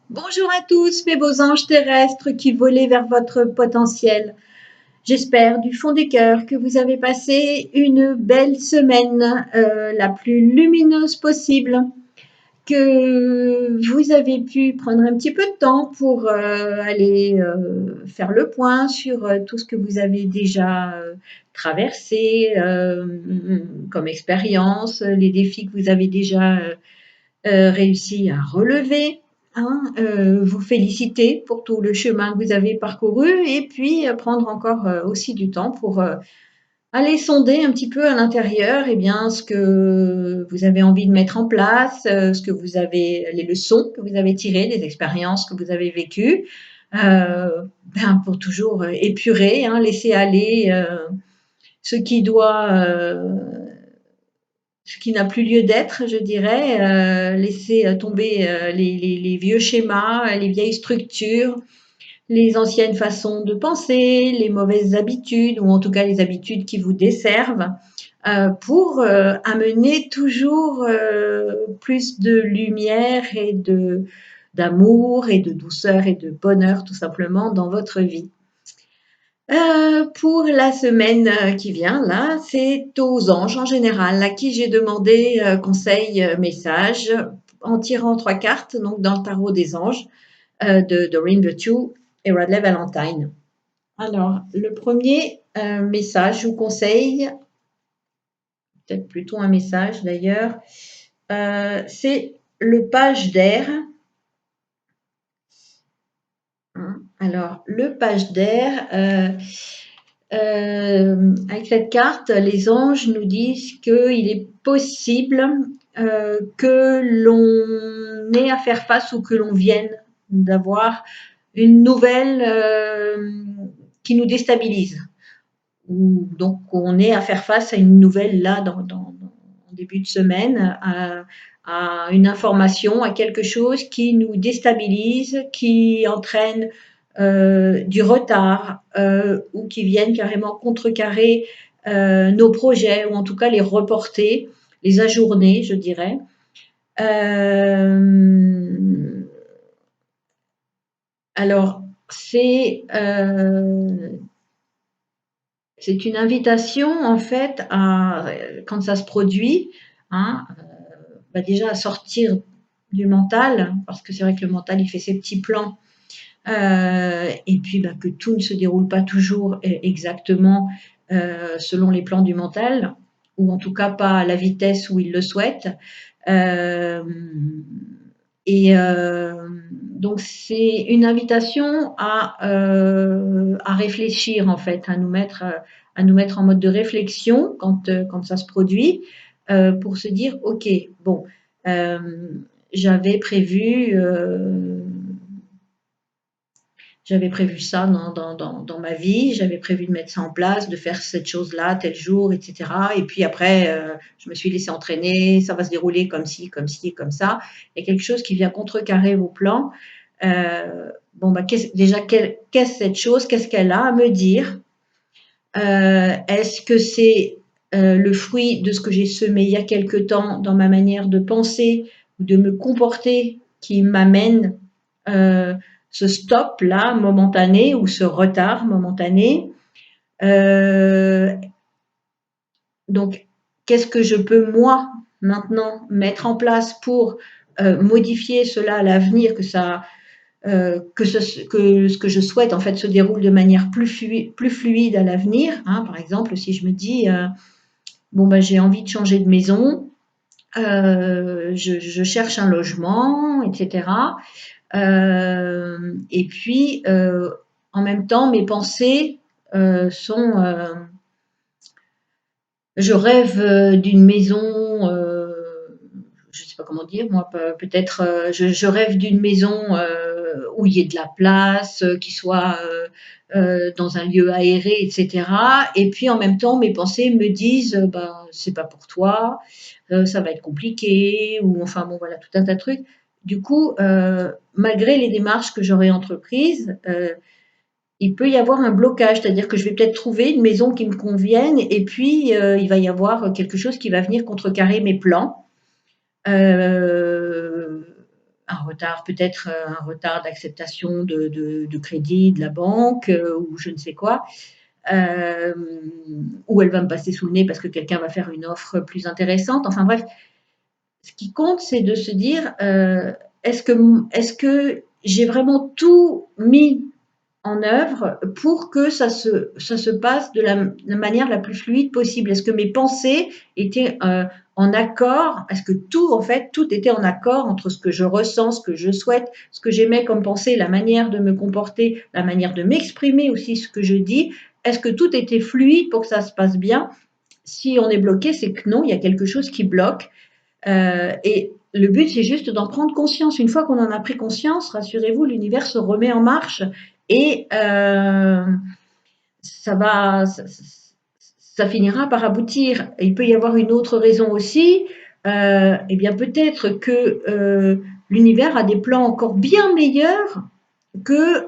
Bonjour à tous, mes beaux anges terrestres qui volaient vers votre potentiel. J'espère du fond du cœur que vous avez passé une belle semaine, la plus lumineuse possible, que vous avez pu prendre un petit peu de temps pour aller faire le point sur tout ce que vous avez déjà traversé comme expérience, les défis que vous avez déjà réussi à relever, hein, vous féliciter pour tout le chemin que vous avez parcouru et puis prendre encore aussi du temps pour aller sonder un petit peu à l'intérieur eh bien, ce que vous avez envie de mettre en place, ce que vous avez, les leçons que vous avez tirées des expériences que vous avez vécues, pour toujours épurer, hein, laisser aller ce qui doit ce qui n'a plus lieu d'être, je dirais, laisser tomber les vieux schémas, les vieilles structures, les anciennes façons de penser, les mauvaises habitudes, ou en tout cas les habitudes qui vous desservent, pour amener toujours plus de lumière et d'amour et de douceur et de bonheur tout simplement dans votre vie. Pour la semaine qui vient, là, c'est aux anges en général, à qui j'ai demandé conseil, message, en tirant 3 cartes, donc dans le tarot des anges de Doreen Virtue et Radley Valentine. Alors, le premier message ou conseil, peut-être plutôt un message d'ailleurs, c'est le page d'air. Hein. Alors, le page d'air, avec cette carte, les anges nous disent qu'il est possible que l'on ait à faire face ou que l'on vienne d'avoir une nouvelle qui nous déstabilise. Ou donc on ait à faire face à une nouvelle là en début de semaine, à une information, à quelque chose qui nous déstabilise, qui entraîne du retard ou qui viennent carrément contrecarrer nos projets ou en tout cas les reporter, les ajourner, je dirais. Alors, c'est une invitation en fait à, quand ça se produit, hein, déjà à sortir du mental, parce que c'est vrai que le mental il fait ses petits plans et puis que tout ne se déroule pas toujours exactement selon les plans du mental, ou en tout cas pas à la vitesse où il le souhaite. Donc c'est une invitation à réfléchir en fait, à nous mettre en mode de réflexion quand ça se produit, pour se dire ok, bon, euh, j'avais prévu j'avais prévu ça dans ma vie, j'avais prévu de mettre ça en place, de faire cette chose-là tel jour, etc. Et puis après, je me suis laissée entraîner, ça va se dérouler comme ci, comme ci, comme ça. Il y a quelque chose qui vient contrecarrer vos plans. Qu'est-ce cette chose? Qu'est-ce qu'elle a à me dire? Est-ce que c'est le fruit de ce que j'ai semé il y a quelque temps dans ma manière de penser ou de me comporter qui m'amène ce stop-là momentané ou ce retard momentané? Donc, qu'est-ce que je peux, moi, maintenant, mettre en place pour modifier cela à l'avenir, que ce que je souhaite en fait se déroule de manière plus fluide à l'avenir, hein. Par exemple, si je me dis j'ai envie de changer de maison, je cherche un logement, etc. Et puis en même temps, mes pensées sont je rêve d'une maison, je ne sais pas comment dire, moi, peut-être, je rêve d'une maison où il y ait de la place, qui soit dans un lieu aéré, etc. Et puis en même temps, mes pensées me disent, c'est pas pour toi, ça va être compliqué, ou enfin bon, voilà, tout un tas de trucs. Du coup, malgré les démarches que j'aurais entreprises, il peut y avoir un blocage, c'est-à-dire que je vais peut-être trouver une maison qui me convienne et puis il va y avoir quelque chose qui va venir contrecarrer mes plans. Euh, un retard, peut-être un retard d'acceptation de crédit de la banque ou je ne sais quoi, ou elle va me passer sous le nez parce que quelqu'un va faire une offre plus intéressante. Enfin bref, ce qui compte, c'est de se dire est-ce que j'ai vraiment tout mis en œuvre pour que ça se passe de la manière la plus fluide possible. Est-ce que mes pensées étaient en accord? Est-ce que tout, en fait, tout était en accord entre ce que je ressens, ce que je souhaite, ce que j'aimais comme pensée, la manière de me comporter, la manière de m'exprimer aussi, ce que je dis? Est-ce que tout était fluide pour que ça se passe bien? Si on est bloqué, c'est que non, il y a quelque chose qui bloque. Et le but, c'est juste d'en prendre conscience. Une fois qu'on en a pris conscience, rassurez-vous, l'univers se remet en marche et ça va, ça finira par aboutir. Il peut y avoir une autre raison aussi. Eh bien, peut-être que l'univers a des plans encore bien meilleurs que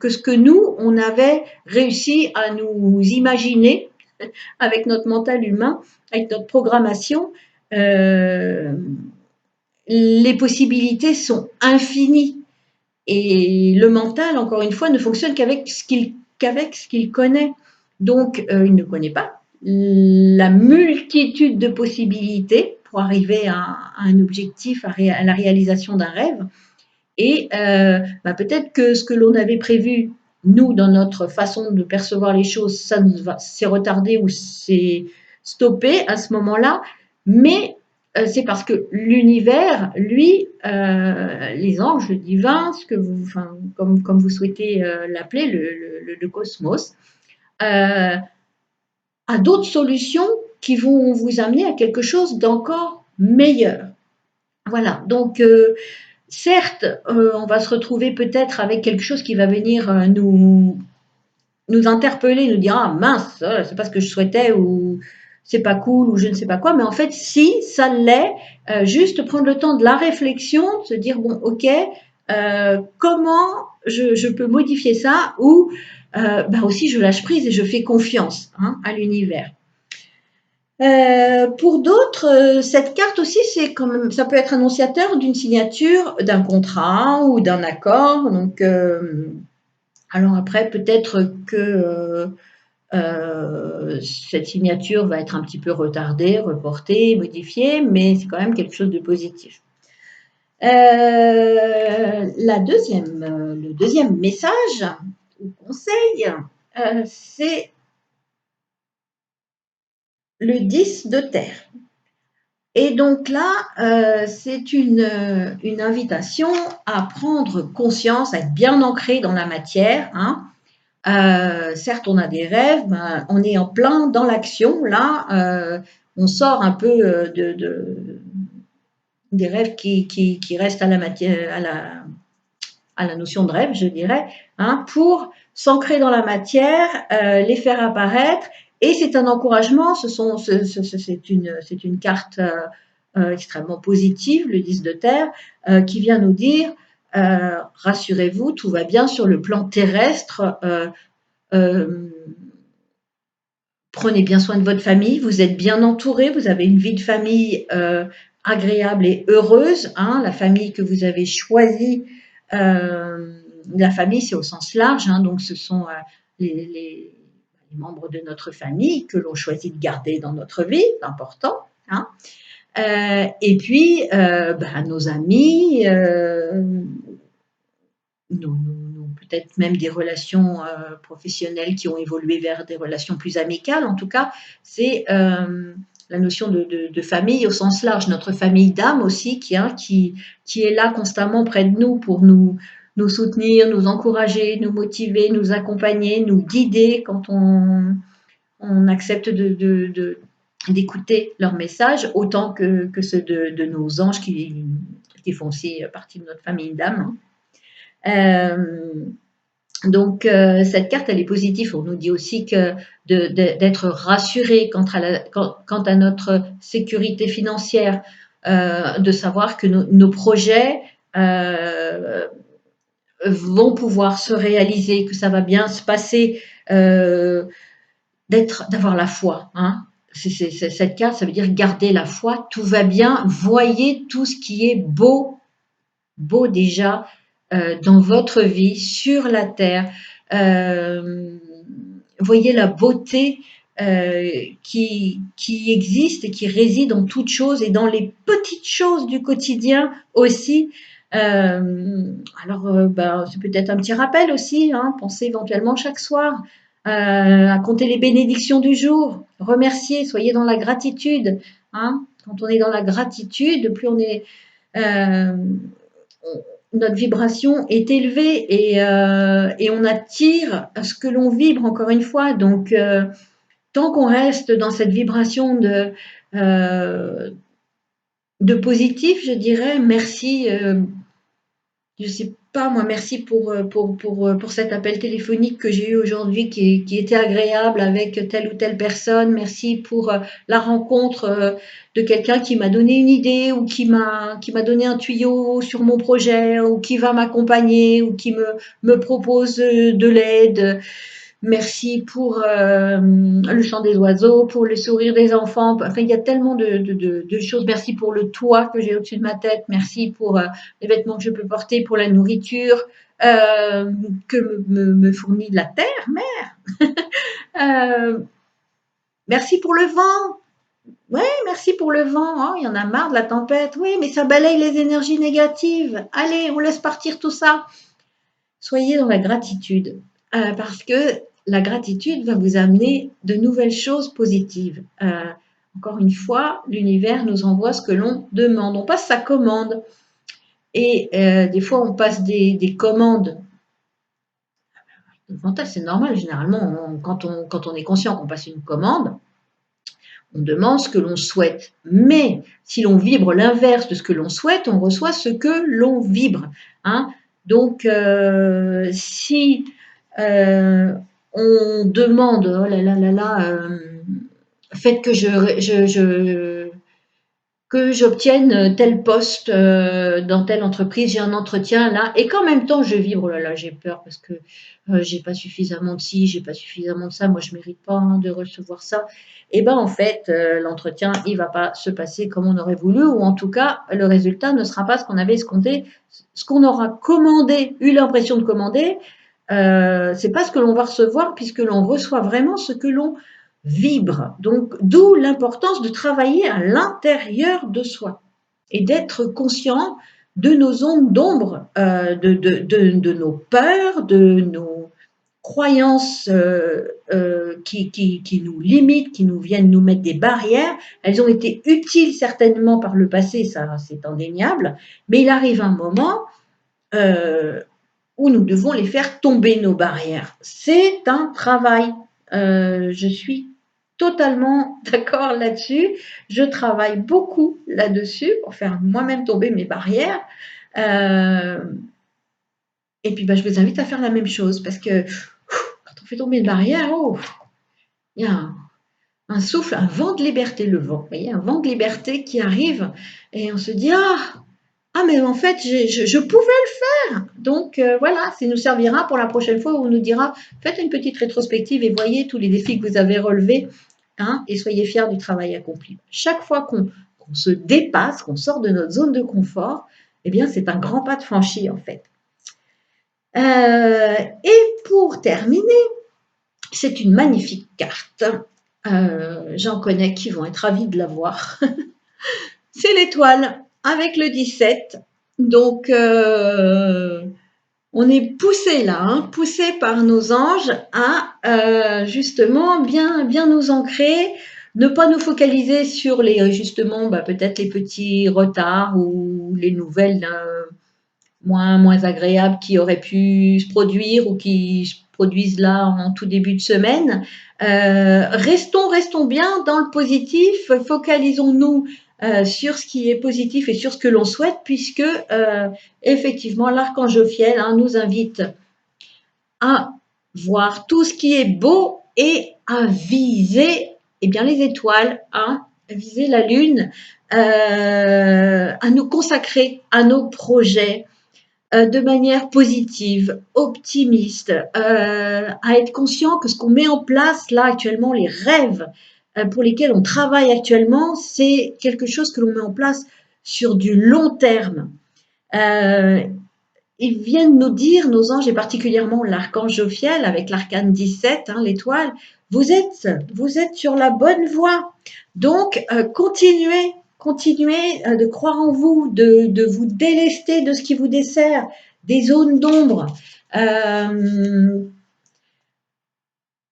ce que nous, on avait réussi à nous imaginer avec notre mental humain, avec notre programmation. Euh, les possibilités sont infinies. Et le mental, encore une fois, ne fonctionne qu'avec ce qu'il connaît. Donc, il ne connaît pas la multitude de possibilités pour arriver à un objectif, à la réalisation d'un rêve. Et peut-être que ce que l'on avait prévu, nous, dans notre façon de percevoir les choses, ça s'est retardé ou s'est stoppé à ce moment-là. Mais c'est parce que l'univers, lui, les anges, le divin, comme vous souhaitez l'appeler, le cosmos, a d'autres solutions qui vont vous amener à quelque chose d'encore meilleur. Voilà, donc certes, on va se retrouver peut-être avec quelque chose qui va venir nous interpeller, nous dire ah mince, c'est pas ce que je souhaitais ou c'est pas cool ou je ne sais pas quoi, mais en fait si ça l'est, juste prendre le temps de la réflexion, de se dire bon ok, comment je peux modifier ça ou aussi je lâche prise et je fais confiance à l'univers. Pour d'autres, cette carte aussi, c'est quand même, ça peut être annonciateur d'une signature, d'un contrat ou d'un accord. Donc, alors après, peut-être que cette signature va être un petit peu retardée, reportée, modifiée, mais c'est quand même quelque chose de positif. Le deuxième message ou conseil, c'est le 10 de terre. Et donc là, c'est une invitation à prendre conscience, à être bien ancré dans la matière. Certes, on a des rêves, on est en plein dans l'action. Là, on sort un peu des rêves qui restent à la matière, à la notion de rêve, je dirais, pour s'ancrer dans la matière, les faire apparaître. Et c'est un encouragement, c'est une carte extrêmement positive, le 10 de terre, qui vient nous dire rassurez-vous, tout va bien sur le plan terrestre. Prenez bien soin de votre famille, vous êtes bien entouré, vous avez une vie de famille agréable et heureuse. La famille que vous avez choisie, la famille c'est au sens large, donc ce sont les membres de notre famille que l'on choisit de garder dans notre vie, c'est important. Et puis nos amis, peut-être même des relations professionnelles qui ont évolué vers des relations plus amicales. En tout cas, c'est la notion de famille au sens large, notre famille d'âme aussi, qui est là constamment près de nous pour nous soutenir, nous encourager, nous motiver, nous accompagner, nous guider quand on accepte d'écouter leurs messages, autant que ceux de nos anges qui font aussi partie de notre famille d'âme. Donc, cette carte, elle est positive. On nous dit aussi que d'être rassuré quant à notre sécurité financière, de savoir que nos projets vont pouvoir se réaliser, que ça va bien se passer, d'avoir la foi. Cette carte, ça veut dire garder la foi, tout va bien, voyez tout ce qui est beau beau déjà dans votre vie, sur la terre. Euh, Voyez la beauté qui existe et qui réside en toutes choses et dans les petites choses du quotidien aussi. Ben, c'est peut-être un petit rappel aussi, hein, pensez éventuellement chaque soir à compter les bénédictions du jour, remercier, soyez dans la gratitude. Hein. Quand on est dans la gratitude, plus on est euh, notre vibration est élevée et on attire ce que l'on vibre encore une fois. Donc, tant qu'on reste dans cette vibration de positif, je dirais merci. Je sais pas moi, merci pour cet appel téléphonique que j'ai eu aujourd'hui qui était agréable avec telle ou telle personne. Merci pour la rencontre de quelqu'un qui m'a donné une idée ou qui m'a donné un tuyau sur mon projet ou qui va m'accompagner ou qui me propose de l'aide. Merci pour le chant des oiseaux, pour le sourire des enfants. Enfin, il y a tellement de choses. Merci pour le toit que j'ai au-dessus de ma tête. Merci pour les vêtements que je peux porter, pour la nourriture que me fournit la terre, mère. Merci pour le vent. Oui, merci pour le vent. Oh, il y en a marre de la tempête. Oui, mais ça balaye les énergies négatives. Allez, on laisse partir tout ça. Soyez dans la gratitude parce que la gratitude va vous amener de nouvelles choses positives. Encore une fois, l'univers nous envoie ce que l'on demande. On passe sa commande et des fois on passe des commandes. Mental, c'est normal. Généralement, quand on est conscient qu'on passe une commande, on demande ce que l'on souhaite. Mais si l'on vibre l'inverse de ce que l'on souhaite, on reçoit ce que l'on vibre. Hein. Donc, si on demande, oh là là là là, faites que j'obtienne tel poste dans telle entreprise, j'ai un entretien là, et qu'en même temps je vibre, oh là là, j'ai peur parce que j'ai pas suffisamment de ci, j'ai pas suffisamment de ça, moi je mérite pas hein, de recevoir ça. Et ben en fait, l'entretien il va pas se passer comme on aurait voulu, ou en tout cas le résultat ne sera pas ce qu'on avait escompté, ce qu'on aura commandé, eu l'impression de commander, c'est pas ce que l'on va recevoir puisque l'on reçoit vraiment ce que l'on vibre. Donc, d'où l'importance de travailler à l'intérieur de soi et d'être conscient de nos ondes d'ombre, de nos peurs, de nos croyances qui nous limitent, qui nous viennent nous mettre des barrières. Elles ont été utiles certainement par le passé, ça c'est indéniable, mais il arrive un moment où nous devons les faire tomber, nos barrières. C'est un travail. Je suis totalement d'accord là-dessus. Je travaille beaucoup là-dessus pour faire moi-même tomber mes barrières. Et puis, je vous invite à faire la même chose parce que quand on fait tomber une barrière, oh, il y a un souffle, un vent de liberté, le vent, vous voyez, un vent de liberté qui arrive et on se dit ah mais en fait je pouvais le faire. Donc voilà, ça nous servira pour la prochaine fois où on nous dira faites une petite rétrospective et voyez tous les défis que vous avez relevés hein, et soyez fiers du travail accompli. Chaque fois qu'on se dépasse, qu'on sort de notre zone de confort, eh bien c'est un grand pas de franchi en fait. Et pour terminer, c'est une magnifique carte. J'en connais qui vont être ravis de la voir. C'est l'étoile avec le 17. Donc, on est poussé là, hein, poussé par nos anges à justement bien nous ancrer, ne pas nous focaliser sur les justement peut-être les petits retards ou les nouvelles moins agréables qui auraient pu se produire ou qui se produisent là en tout début de semaine. Restons bien dans le positif, focalisons-nous sur ce qui est positif et sur ce que l'on souhaite, puisque effectivement l'archange Ophiel nous invite à voir tout ce qui est beau et à viser les étoiles, à viser la lune, à nous consacrer à nos projets, de manière positive, optimiste, à être conscient que ce qu'on met en place là actuellement, les rêves pour lesquels on travaille actuellement, c'est quelque chose que l'on met en place sur du long terme. Euh, Ils viennent nous dire, nos anges, et particulièrement l'archange Jophiel avec l'arcane 17, hein, l'étoile, vous êtes sur la bonne voie. Donc, continuez de croire en vous, de vous délester de ce qui vous dessert, des zones d'ombre.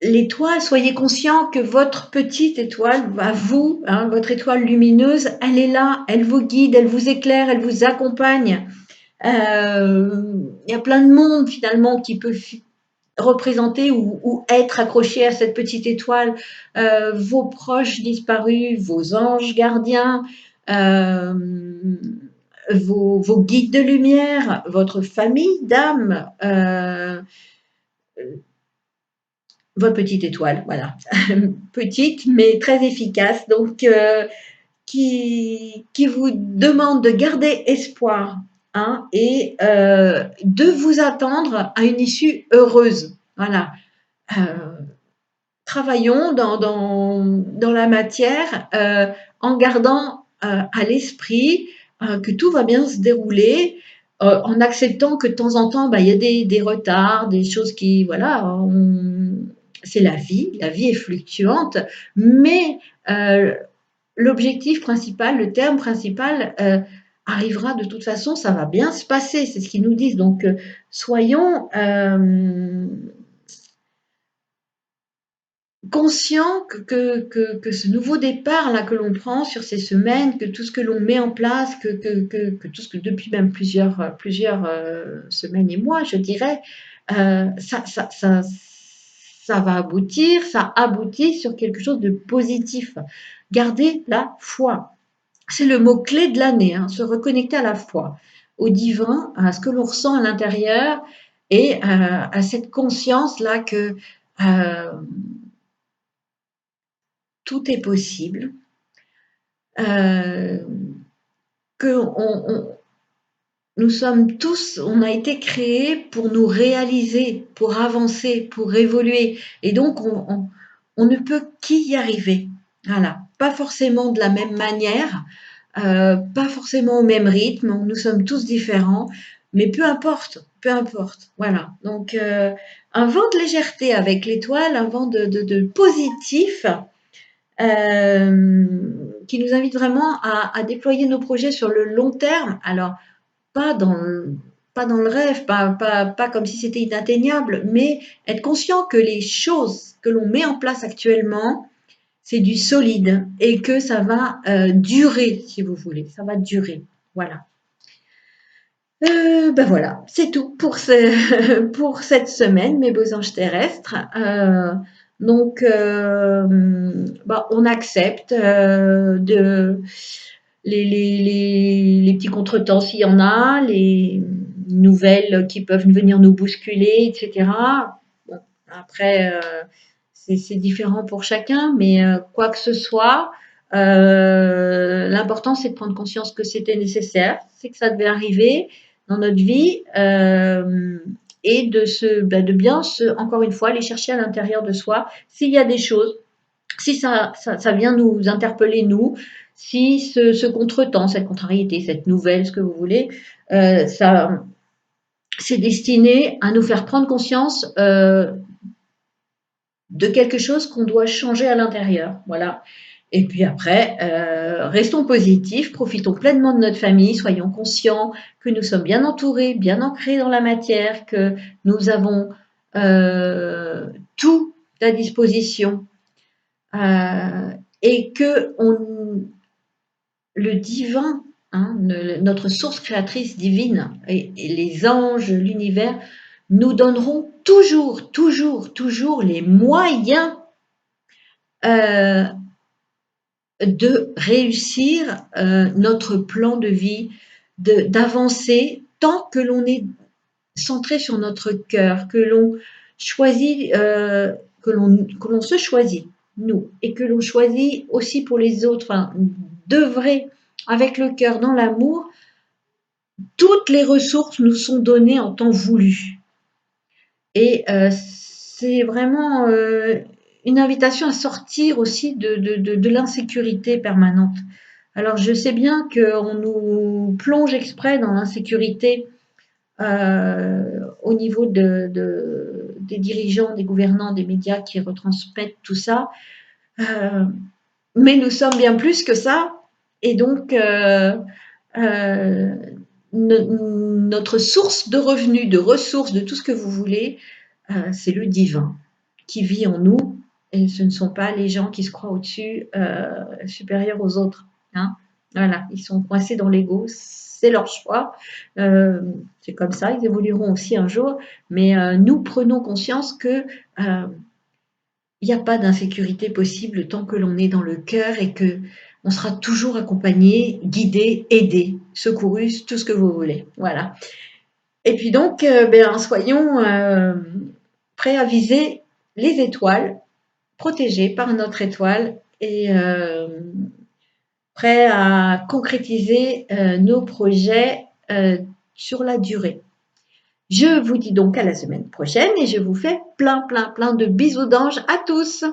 L'étoile, soyez conscient que votre petite étoile, à vous, hein, votre étoile lumineuse, elle est là, elle vous guide, elle vous éclaire, elle vous accompagne. Il y a plein de monde finalement qui peut représenter ou être accroché à cette petite étoile. Vos proches disparus, vos anges gardiens, euh, vos guides de lumière, votre famille d'âme, votre petite étoile, voilà. Petite mais très efficace, donc qui vous demande de garder espoir, hein, et de vous attendre à une issue heureuse. Voilà. Euh, Travaillons dans la matière en gardant à l'esprit que tout va bien se dérouler, en acceptant que de temps en temps, bah, il y a des retards, des choses qui, voilà, c'est la vie est fluctuante, mais l'objectif principal, le terme principal arrivera de toute façon, ça va bien se passer, c'est ce qu'ils nous disent. Donc, soyons conscients que ce nouveau départ là que l'on prend sur ces semaines, que tout ce que l'on met en place, que tout ce que depuis même plusieurs semaines et mois, je dirais, ça va aboutir, ça aboutit sur quelque chose de positif. Gardez la foi. C'est le mot-clé de l'année, hein, se reconnecter à la foi, au divin, à ce que l'on ressent à l'intérieur et à cette conscience-là que tout est possible, euh, que nous sommes tous, on a été créés pour nous réaliser, pour avancer, pour évoluer. Et donc, on ne peut qu'y arriver. Voilà. Pas forcément de la même manière, pas forcément au même rythme. Nous sommes tous différents, mais peu importe, peu importe. Voilà. Donc, un vent de légèreté avec l'étoile, un vent de positif, qui nous invite vraiment à déployer nos projets sur le long terme. Alors, pas dans le, pas dans le rêve, pas comme si c'était inatteignable, mais être conscient que les choses que l'on met en place actuellement, c'est du solide et que ça va durer, si vous voulez. Ça va durer. Voilà. Ben voilà, c'est tout pour, pour cette semaine, mes beaux anges terrestres. Donc, bah, on accepte les petits contretemps s'il y en a, les nouvelles qui peuvent venir nous bousculer, etc. Bon, après, c'est différent pour chacun, mais quoi que ce soit, l'important c'est de prendre conscience que c'était nécessaire, c'est que ça devait arriver dans notre vie et de bien encore une fois, aller chercher à l'intérieur de soi s'il y a des choses, si ça vient nous interpeller, nous, si ce contretemps, cette contrariété, cette nouvelle, ce que vous voulez, c'est destiné à nous faire prendre conscience de quelque chose qu'on doit changer à l'intérieur. Voilà. Et puis après, restons positifs, profitons pleinement de notre famille, soyons conscients que nous sommes bien entourés, bien ancrés dans la matière, que nous avons tout à disposition et que le divin, hein, notre source créatrice divine et les anges, l'univers, nous donneront toujours les moyens euh, de réussir notre plan de vie, d'avancer tant que l'on est centré sur notre cœur, que l'on choisit, que l'on se choisit, nous, et que l'on choisit aussi pour les autres, enfin, d'œuvrer avec le cœur dans l'amour, toutes les ressources nous sont données en temps voulu. Et c'est vraiment une invitation à sortir aussi de l'insécurité permanente. Alors, je sais bien qu'on nous plonge exprès dans l'insécurité au niveau des dirigeants, des gouvernants, des médias qui retransmettent tout ça. Euh, mais nous sommes bien plus que ça. Et donc, euh, notre source de revenus, de ressources, de tout ce que vous voulez, c'est le divin qui vit en nous. Et ce ne sont pas les gens qui se croient au-dessus, supérieurs aux autres. Hein. Voilà, ils sont coincés dans l'ego, c'est leur choix. Euh, c'est comme ça, ils évolueront aussi un jour. Mais nous prenons conscience que il n'y a pas d'insécurité possible tant que l'on est dans le cœur et que on sera toujours accompagné, guidé, aidé, secouru, tout ce que vous voulez. Voilà. Et puis donc, soyons prêts à viser les étoiles, protégés par notre étoile et prêts à concrétiser nos projets sur la durée. Je vous dis donc à la semaine prochaine et je vous fais plein de bisous d'anges à tous.